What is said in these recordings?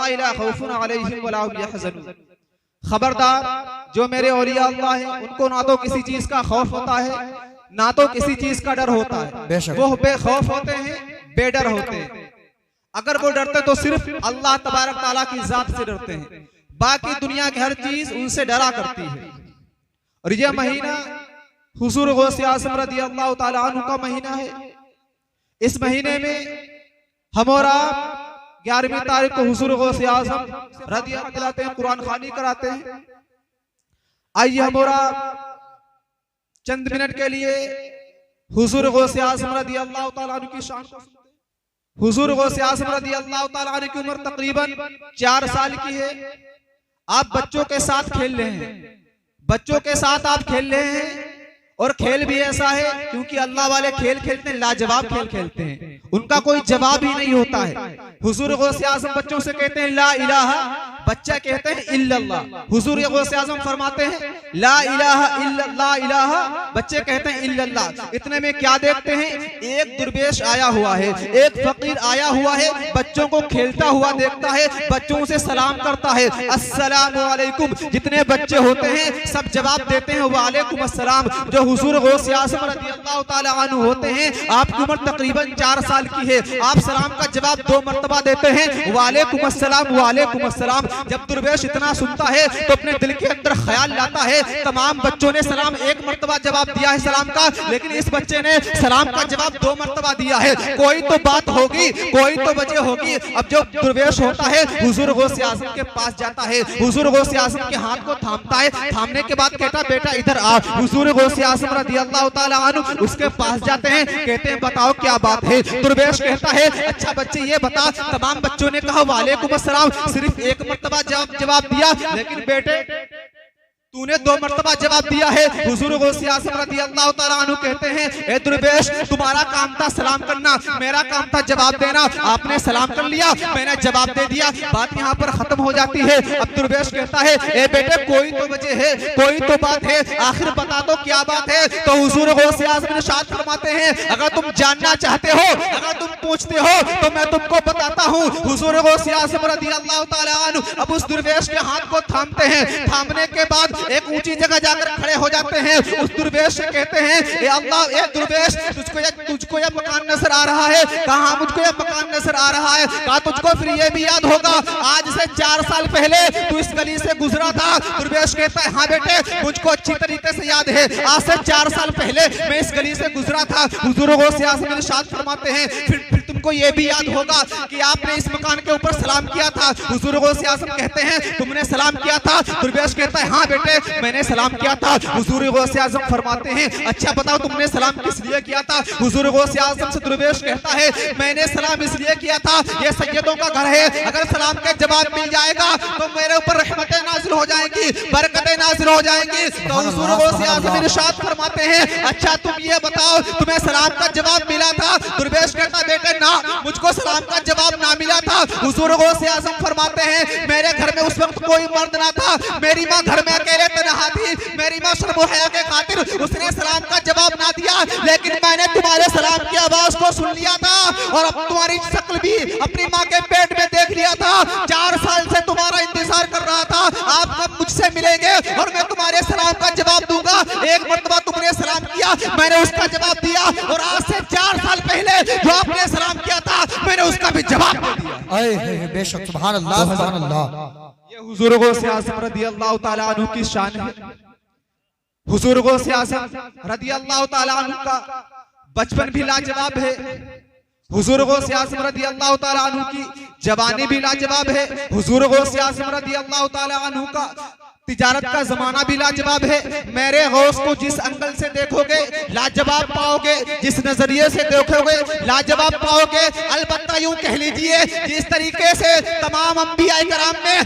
औलिया ला खौफुन अलैहिम वला हुम यहज़नून। खबरदार, जो मेरे औलिया अल्लाह है उनको ना तो किसी चीज का खौफ होता है ना तो किसी चीज का डर होता है। वो बेखौफ होते हैं, बेडर होते हैं। अगर वो डरते तो सिर्फ अल्लाह तबारक ताला की जात से डरते हैं, बाकी दुनिया की हर चीज उनसे डरा करती है। और यह महीना हुजूर गौसे आज़म रज़ी अल्लाह ताला अन्हु का महीना है। इस महीने में हम और आप 11वीं तारीख को हुजूर गौसे आज़म रज़ी अल्लाह दिलाते हैं, कुरान खानी कराते हैं। आइए हम और आप चंद मिनट के लिए हुजूर गौसे आज़म रज़ी अल्लाह ताला अन्हु की शान को सुनते हैं। हुजूर गौसे आज़म रज़ी अल्लाह ताला अन्हु की उम्र तकरीबन 4 साल की है। आप बच्चों के साथ खेल रहे हैं, बच्चों के साथ आप खेल रहे हैं, और खेल भी ऐसा है क्योंकि अल्लाह वाले खेल खेलते हैं, लाजवाब खेल खेलते हैं, उनका कोई जवाब ही नहीं होता है। हुजूर गौसे आज़म बच्चों से कहते हैं ला इलाहा, बच्चा कहते हैं इल्लल्लाह। हुजूर गौसे आज़म फरमाते हैं ला इलाहा इल्लल्लाह इलाहा, बच्चे कहते हैं इल्लल्लाह। इतने में क्या देखते हैं, एक दुर्वेश आया हुआ है, एक फकीर आया हुआ है, बच्चों को खेलता हुआ देखता है, बच्चों से सलाम करता है, अस्सलामु अलैकुम। जितने बच्चे होते हैं सब जवाब देते हैं वालेकुम अस्सलाम। जो हुजूर गौसे आज़म रज़ी अल्लाह ताला अन्हु होते हैं, आपकी उम्र तकरीबन 4 साल की है, आप सलाम का जवाब 2 मरतबा देते हैं वालेकुम अस्सलाम वालेकुम अस्सलाम। जब दुर्वेश इतना सुनता है तो अपने दिल के अंदर ख्याल लाता है तमाम बच्चों ने सलाम 1 मरतबा जवाब दिया है सलाम का, लेकिन इस बच्चे ने सलाम का जवाब 2 मरतबा दिया है, कोई तो बात होगी, कोई तो वजह होगी। अब जो दुर्वेश होता है हुजूर गौसे आज़म के पास जाता है, हुजूर गौसे आज़म के हाथ को थामता है, थामने के बाद कहता बेटा इधर आ। हुजूर गौसे आज़म रज़ी अल्लाह ताला अन्हु उसके पास जाते हैं, कहते हैं बताओ क्या बात है। दुर्वेश कहता है अच्छा बच्चे ये बता, तमाम बच्चों ने कहा वालेकुम अस्सलाम, सिर्फ 1 मरतबा जवाब दिया, लेकिन बेटे तूने 2 मरतबा जवाब दिया है। हुजूर गौसे आज़म रज़ी अल्लाह ताला अन्हु कहते हैं ए दुर्वेश, तुम्हारा काम था सलाम करना, मेरा काम था जवाब देना। आपने सलाम कर लिया, मैंने जवाब दे दिया, बात यहाँ पर खत्म हो जाती है। अब दुर्वेश कहता है ए बेटे कोई तो वजह है, कोई तो बात है, आखिर बता दो क्या बात है। तो हुजूर गौसे आज़म इरशाद फरमाते हैं अगर तुम जानना चाहते हो, अगर तुम पूछते हो तो मैं तुमको बताता हूँ। हुजूर गौसे आज़म रज़ी अल्लाह ताला अन्हु अब उस दुर्वेश के हाथ को थामते हैं, थामने के बाद एक ऊंची जगह जाकर खड़े हो जाते हैं। उस दुर्वेश से कहते हैं ए अल्लाह, ए दुर्वेश तुझको यह मकान नजर आ रहा है? कहा मुझको यह मकान नजर आ रहा है। कहा तुझको फिर यह भी याद होगा आज से 4 साल पहले तू इस गली से गुजरा था। दुर्वेश कहता है हाँ बेटे मुझको अच्छी तरीके से याद है, आज से 4 साल पहले मैं इस गली से गुजरा था। हुजूर गौसे आज़म इरशाद फरमाते हैं फिर तुमको ये भी याद होगा कि आपने इस मकान के ऊपर सलाम किया था। हुजूर गौसे आज़म कहते हैं तुमने सलाम किया था? दुर्वेश कहता है हाँ बेटे मैंने सलाम किया था। हुजूर गौसे आज़म फरमाते हैं अच्छा बताओ तुमने सलाम किस लिए किया था? हुजूर गौसे आज़म से दुर्वेश कहता है मैंने सलाम इसलिए किया था, ये सैयदों का घर है, अगर सलाम का जवाब मिल जाएगा तो मेरे ऊपर रहमतें नाज़िल हो जाएंगी, बरकतें नाज़िल हो जाएंगी। तो हुजूर गौसे आज़म इरशाद फरमाते हैं अच्छा तुम ये बताओ तुम्हें सलाम का जवाब मिला था? दुर्वेश कहता बेटे ना, मुझको सलाम का जवाब ना मिला था। हुजूर गौसे आज़म फरमाते हैं मेरे घर में उस वक्त कोई मर्द ना था, मेरी माँ घर में अकेले तन्हा थी, मेरी माँ शर्म और हया के खातिर उसने सलाम का जवाब ना दिया, लेकिन मैंने तुम्हारे सलाम की आवाज को सुन लिया था और अब तुम्हारी शक्ल भी अपनी माँ के पेट में देख लिया था। 4 साल से तुम्हारा इंतजार कर रहा था आप कब मुझसे मिलेंगे और मैं तुम्हारे सलाम का जवाब दूंगा। 1 मरतबा तुमने सलाम किया, मैंने उसका जवाब दिया, और आज से 4 साल पहले जो आपने सलाम किया था मैंने उसका भी जवाब दे दिया। बेशक सुभान अल्लाह सुभान अल्लाह। ये हुजूर गौसे आज़म रज़ी अल्लाह ताला अन्हु की शान है। हुजूर गौसे आज़म रज़ी अल्लाह ताला अन्हु का बचपन भी लाजवाब है। हुजूर गौसे आज़म रज़ी अल्लाह ताला अन्हु की जवानी भी लाजवाब है। हुजूर गौसे आज़म रज़ी अल्लाह ताला अन्हु का तिजारत का जमाना भी लाजवाब है। मेरे गौस को जिस एंगल से देखोगे लाजवाब पाओगे, जिस नजरिए से देखोगे लाजवाब पाओगे। अलबत्ता यूं कह लीजिए जिस तरीके से तमाम अंबिया कराम में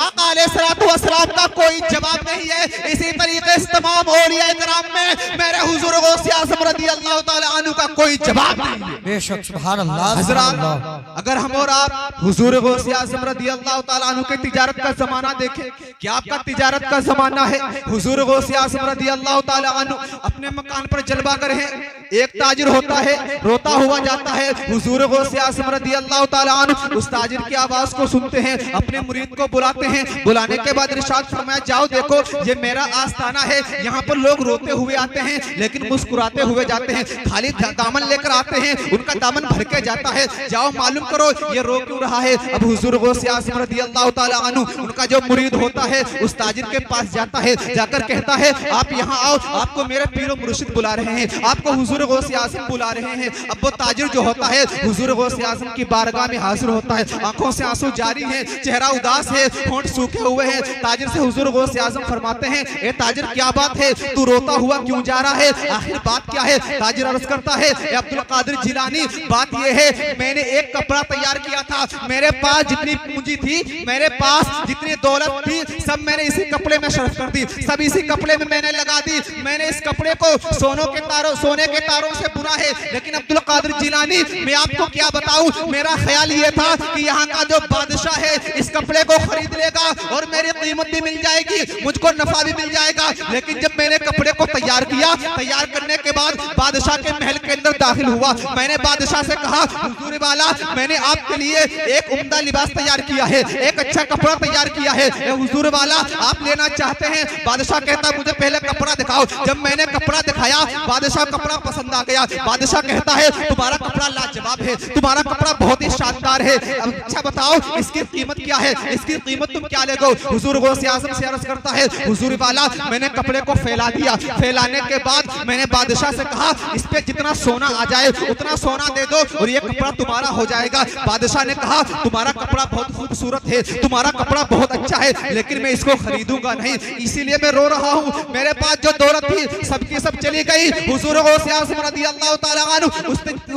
आका अलैहिस्सलातु वस्सलाम का कोई जवाब नहीं है, इसी तरीके से तमाम औलिया कराम में मेरे हुजूर गौसे आज़म रज़ी अल्लाह ताला अन्हु का कोई जवाब नहीं है। बेशक सुभान अल्लाह। हज़रात अगर हम और आप हुजूर गौसे आज़म रज़ी अल्लाह ताला अन्हु के तिजारत का जमाना देखें, क्या आपका तिजारत का जमाना है। हुजूर गौसे आज़म रज़ी अल्लाह ताला अन्हु अपने मकान पर जलवागर हैं। एक ताजिर होता है, रोता हुआ जाता है। हुजूर गौसे आज़म रज़ी अल्लाह ताला अन्हु उस ताजिर की आवाज को सुनते हैं, अपने मुरीद को बुलाते हैं। बुलाने के बाद इरशाद फरमाया, जाओ देखो ये मेरा आस्थाना है, यहाँ पर लोग रोते हुए आते हैं लेकिन मुस्कुराते हुए जाते हैं, खाली दामन लेकर आते हैं, उनका दामन भर के जाता है। जाओ मालूम करो ये रो क्यों रहा है। अब हुजूर गौसे आज़म रज़ी अल्लाह ताला अन्हु उनका जो मुरीद होता है उस ताजिर के पास जाता है, जाकर कहता है, आप यहाँ आओ, आपको मेरे पीर मुर्शिद बुला रहे हैं, आपको हुजूर गौसे आज़म बुला रहे हैं। अब वो ताजिर जो होता है हुजूर गौसे आज़म की बारगाह में हाजिर होता है, आंखों से आंसू जारी है, चेहरा उदास है, होंठ सूखे हुए हैं। ताजिर से हुजूर गौसे आज़म फरमाते हैं, ए ताजिर क्या बात है, तू रोता हुआ क्यों जा रहा है, आखिर बात क्या है। ताजिर अर्ज करता है, ए अब्दुल कादिर जिलानी, बात ये है मैंने एक कपड़ा तैयार किया था, मेरे पास जितनी पूंजी थी, मेरे पास जितनी दौलत थी, सब मैंने इसी कपड़े में शर्फ कर दी, सब इसी कपड़े में मैंने लगा दी। मैंने इस कपड़े को सोने के तारों से बुना है। लेकिन अब्दुल कादिर जिलानी, मैं आपको क्या बताऊं, मेरा ख्याल ये था कि यहाँ का जो बादशाह है इस कपड़े को खरीद लेगा और मेरी कीमत भी मिल जाएगी, मुझको नफा भी मिल जाएगा। लेकिन जब मैंने कपड़े को तैयार किया, तैयार करने के बाद बादशाह के महल के अंदर दाखिल हुआ, मैंने बादशाह से कहा, हुजूर वाला मैंने आपके लिए एक उम्दा लिबास तैयार किया है, एक अच्छा कपड़ा तैयार किया है, हुजूर वाला आप लेना चाहते हैं। बादशाह कहता, मुझे पहले कपड़ा दिखाओ। जब मैंने कपड़ा दिखाया, बादशाह कपड़ा पसंद आ गया। बादशाह कहता है, तुम्हारा कपड़ा लाजवाब है, तुम्हारा कपड़ा बहुत ही शानदार है, अच्छा बताओ इसकी कीमत क्या है, इसकी कीमत तुम क्या लेगो। हुजूर गौसे आज़म से अर्ज करता है, हुजूर वाला मैंने कपड़े को फैला दिया, फैलाने के बाद मैंने बादशाह से कहा, इस पे जितना सोना आ जाए उतना सोना दे दो और ये कपड़ा तुम्हारा हो जाएगा। बादशाह ने कहा, तुम्हारा कपड़ा बहुत खूबसूरत है, तुम्हारा कपड़ा बहुत अच्छा है, लेकिन मैं इसको खरीदूंगा नहीं, इसीलिए मैं रो रहा हूँ। मेरे पास जो दौलत थी सबकी सब चली गई। हुजूर गौसे आज़म रज़ी अल्लाह ताला अन्हु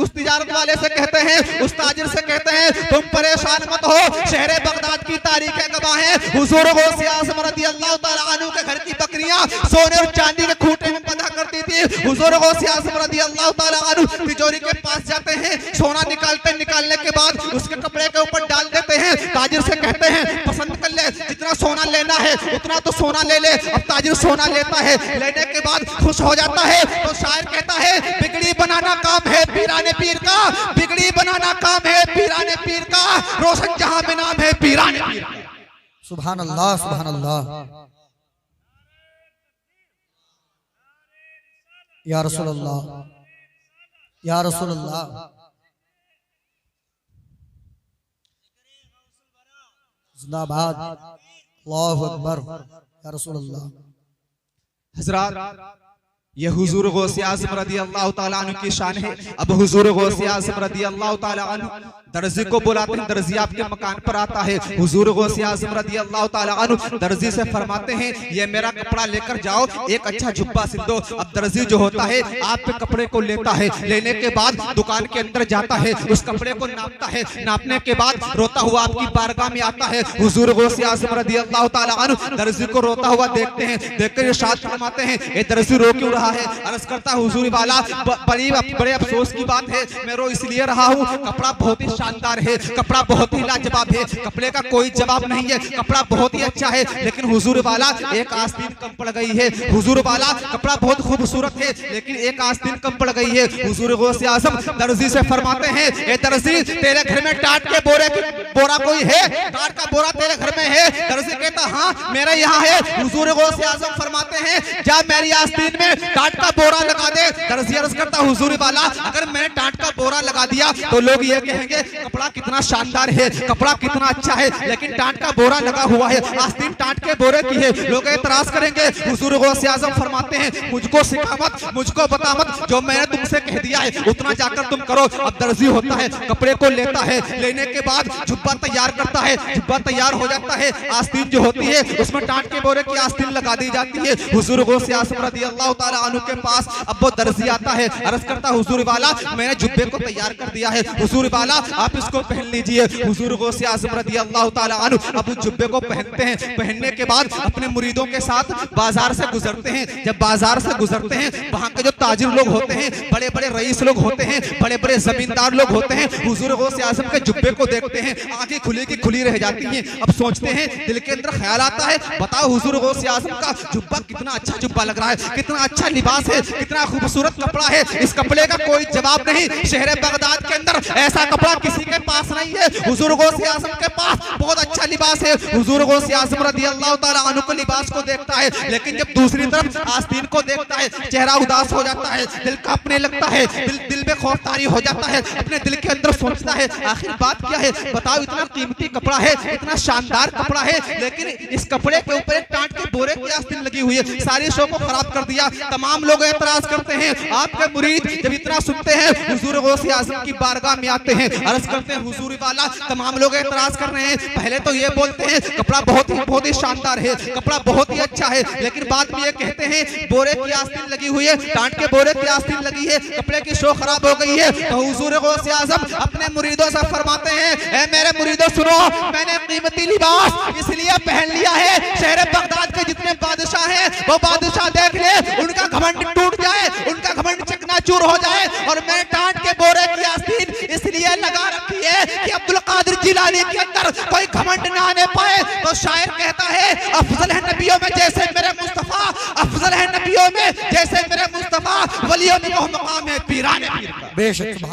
उस तिजारत वाले से कहते हैं, उस ताजिर से कहते हैं, तुम परेशान मत हो, शहरे बगदाद की तारीखें गवाह हैं, हुजूर गौसे आज़म रज़ी अल्लाह ताला अन्हु के घर की बकरियां सोने और चांदी के खूंटे में बंधा करती थी। हुजूर गौसे आज़म रज़ी अल्लाह ताला अन्हु तिजोरी के पास जाते हैं, सोना निकालने के बाद उसके कपड़े के ऊपर डाल देते हैं। ताजिर से कहते हैं, पसंद कर ले, जितना सोना लेना है उतना तो सोना ले ले। अब ताजिर सोना लेता है, लेने के बाद खुश हो जाता है। तो शायर कहता है, बिगड़ी बनाना काम है पीराने पीर का, बिगड़ी बनाना काम है पीराने पीर का, रोशन जहां में नाम है पीराने पीर का। सुभान अल्लाह, सुभान अल्लाह, या रसूल अल्लाह, या रसूल अल्लाह, जिंदाबाद, अल्लाहु अकबर, या रसूल अल्लाह। हज़रात, ये हुजूर गौसे आज़म रज़ी अल्लाह ताला अन्हु की शान है। अब हुजूर गौसे आज़म रज़ी अल्लाह ताला अन्हु दर्जी को बुलाते हैं, दर्जी आपके मकान पर आता है। हुजूर गौसे आज़म रज़ी अल्लाह ताला अन्हु दर्जी से फरमाते हैं, ये मेरा कपड़ा लेकर जाओ, एक अच्छा जुब्बा सिल दो। अब दर्जी जो होता है आपके कपड़े को लेता है, लेने के बाद दुकान के अंदर जाता है, उस कपड़े को नापता है, नापने के बाद रोता हुआ आपकी बारगाह में आता है। हुजूर गौसे आज़म रज़ी अल्लाह ताला अन्हु दर्जी को रोता हुआ देखते हैं, देखकर इरशाद फरमाते हैं, ये दर्जी रो क्यों रहा है। अर्ज करता है, हुजूर वाला बड़े अफसोस की बात है, मैं रो इसलिए रहा हूँ, कपड़ा बहुत ही शानदार है, कपड़ा बहुत ही लाजवाब है, कपड़े का कोई जवाब नहीं है, कपड़ा बहुत ही अच्छा है, लेकिन हुजूर वाला एक आस्तीन कम पड़ गई है। हुजूर वाला कपड़ा बहुत खूबसूरत है, लेकिन एक आस्तीन कम पड़ गई है। हुजूर गौसे आज़म दर्जी से फरमाते हैं, ए दर्जी तेरे घर में टाट के बोरा कोई है, टाट का बोरा तेरे घर में है। दर्जी कहता, हाँ मेरा यहाँ है। हुजूर गौसे आज़म फरमाते हैं, जा मेरी आस्तीन में टाट का बोरा लगा दे। दर्जी अर्ज करता, हुजूर वाला अगर मैंने टाट का बोरा लगा दिया तो लोग ये कहेंगे कपड़ा कितना शानदार है, कपड़ा कितना अच्छा है, लेकिन टाट का बोरा लगा हुआ है, आस्तीन टाट के बोरे की है, लोग एतराज करेंगे। हुजूर गौसे आज़म फरमाते हैं, मुझको सिखा मत, मुझको बता मत, जो मैंने तुमसे कह दिया है उतना जाकर तुम करो। अब दर्जी होता है, कपड़े को लेता है, लेने के बाद जुब्बा तैयार करता है, जुब्बा तैयार हो जाता है, आस्तीन जो होती है उसमें टाट के बोरे की आस्तीन लगा दी जाती है। हुजूर गौसे आज़म रज़ी अल्लाह ताला अन्हु के पास अब वो दर्जी आता है, अर्ज करता, हुजूर वाला मैंने जुब्बे को तैयार कर दिया है, हुजूर वाला आप इसको पहन लीजिए। हुजूर गौसे आज़म रज़ी अल्लाह ताला अन्हु अब जुब्बे को पहनते हैं। पहनने के बाद अपने मुरीदों के साथ बाजार से गुजरते हैं। जब बाजार से गुजरते हैं, वहाँ के जो ताजिर लोग होते हैं, बड़े बड़े रईस लोग होते हैं, बड़े बड़े जमींदार लोग होते हैं, हुजूर गौसे आज़म के जुब्बे को देखते हैं, आंखें खुली की खुली रह जाती हैं। अब सोचते हैं, दिल के अंदर ख्याल आता है, बताओ हुजूर गौसे आज़म का जुब्बा कितना अच्छा जुब्बा लग रहा है, कितना अच्छा लिबास है, कितना खूबसूरत कपड़ा है। इस कपड़े का कोई जवाब नहीं। शहर बगदाद के अंदर ऐसा कपड़ा किसी के पास नहीं है। हुजूर गौसे आज़म के पास बहुत अच्छा लिबास है। हुजूर गौसे आज़म रज़ी अल्लाह ताला अन्हु के लिबास को देखता है, लेकिन जब दूसरी तरफ आस्तीन को देखता है, चेहरा उदास हो जाता है, दिल कांपने लगता है, दिल में खौफतारी हो जाता है। अपने दिल के अंदर सोचता है, आखिर बात क्या है, बताओ इतना कीमती कपड़ा है, इतना शानदार कपड़ा है, लेकिन इस कपड़े के ऊपर एक टाट के बोरे की आस्तीन लगी हुई है, सारी शो को खराब कर दिया। तमाम लोग एतराज करते हैं। आपके मुरीद जब इतना सुनते हैं, हुजूर गौसे आज़म की बारगाह में आते हैं, अर्ज करते हैं, हुजूर वाला तमाम लोग एतराज कर रहे हैं। पहले तो ये बोलते हैं कपड़ा बहुत ही शानदार है, कपड़ा बहुत ही अच्छा है, लेकिन बाद में ये कहते हैं बोरे की आस्तीन लगी हुई है, टाट के बोरे की आस्तीन लगी है, कपड़े की शो खराब हो गई है। तो हुजूर गौसे आज़म अपने मुरीदों से फरमाते हैं, ऐ मेरे मुरीदों सुनो, मैंने कीमती लिबास इसलिए पहन लिया है, शहर बगदाद के जितने बादशाह हैं वो बादशाह देख ले, उनका घमंड टूट जाए, उनका घमंड चकनाचूर हो जाए। और मैं टाट के बोरे की आस्तीन इसलिए लगा रखी है कि अब्दुल कादिर जिलानी के अंदर कोई घमंड ना आने पाए। तो शायर कहता है, अफजल है नबियों में जैसे मेरे मुस्तफा, अफजल है नबियों में जैसे मेरे मुस्तफा, वलियों में वो मकाम है पीराने पीर का। बेशक।